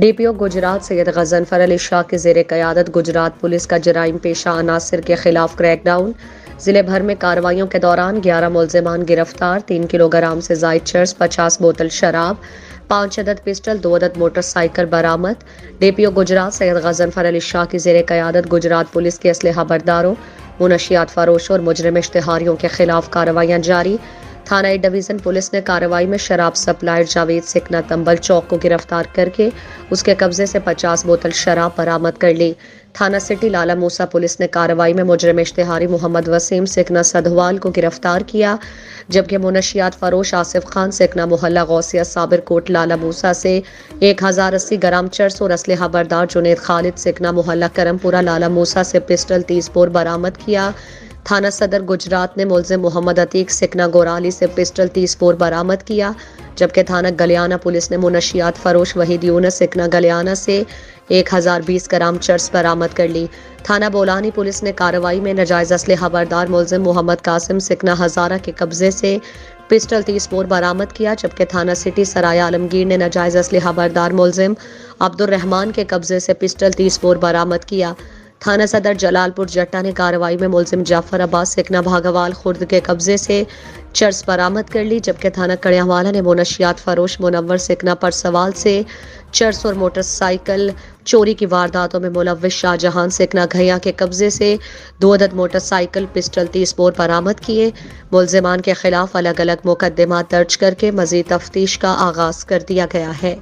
D P او گجرات سید غضنفر علی شاہ کی زیر قیادت گجرات پولیس کا جرائم پیشہ عناصر کے خلاف کریک ڈاؤن۔ ضلع بھر میں کارروائیوں کے دوران 11 ملزمان گرفتار، 3 کلو گرام سے زائد چرس، 50 بوتل شراب، 5 عدد پسٹل، 2 عدد موٹر سائیکل برآمد۔ ڈی پی او گجرات سید غضنفر علی شاہ کی زیر قیادت گجرات پولیس کے اسلحہ برداروں، منشیات فروشوں اور مجرم اشتہاریوں کے خلاف کارروائیاں جاری۔ تھانہ اے ڈویژن پولیس نے کارروائی میں شراب سپلائر جاوید سکنا تنبل چوک کو گرفتار کر کے اس کے قبضے سے 50 بوتل شراب برآمد کر لی۔ تھانہ سٹی لالا موسیٰ پولیس نے کارروائی میں مجرم اشتہاری محمد وسیم سکنا سدھوال کو گرفتار کیا، جبکہ منشیات فروش آصف خان سکنا محلہ غوثیہ صابر کوٹ لالا موسیٰ سے 1080 گرام چرس اور اسلحہ بردار جنید خالد سکنا محلہ کرم پورہ لالا موسیٰ سے پسٹل 30 بور برآمد کیا۔ تھانہ صدر گجرات نے ملزم محمد عتیق سکنا گورالی سے پسٹل 30 بور برآمد کیا، جبکہ تھانہ گلیانہ پولیس نے منشیات فروش وحید یونس سکنا گلیانہ سے 1020 گرام چرس برآمد کر لی۔ تھانہ بولانی پولیس نے کارروائی میں ناجائز اسلحہ بردار ملزم محمد قاسم سکنا ہزارہ کے قبضے سے پسٹل 30 بور برآمد کیا، جبکہ تھانہ سٹی سرائے عالمگیر نے ناجائز اسلحہ بردار ملزم عبد الرحمان کے قبضے سے پسٹل 30 بور برآمد کیا۔ تھانہ صدر جلال پور جٹا نے کارروائی میں ملزم جعفر عباس سکنا بھاگوال خرد کے قبضے سے چرس برآمد کر لی، جبکہ تھانہ کڑیاں نے منشیات فروش منور سکنا پرسوال سے چرس اور موٹر سائیکل چوری کی وارداتوں میں ملوث شاہ جہان سکنا گھیا کے قبضے سے 2 عدد موٹر سائیکل پسٹل 30 بور برآمد کیے۔ ملزمان کے خلاف الگ الگ مقدمات درج کر کے مزید تفتیش کا آغاز کر دیا گیا ہے۔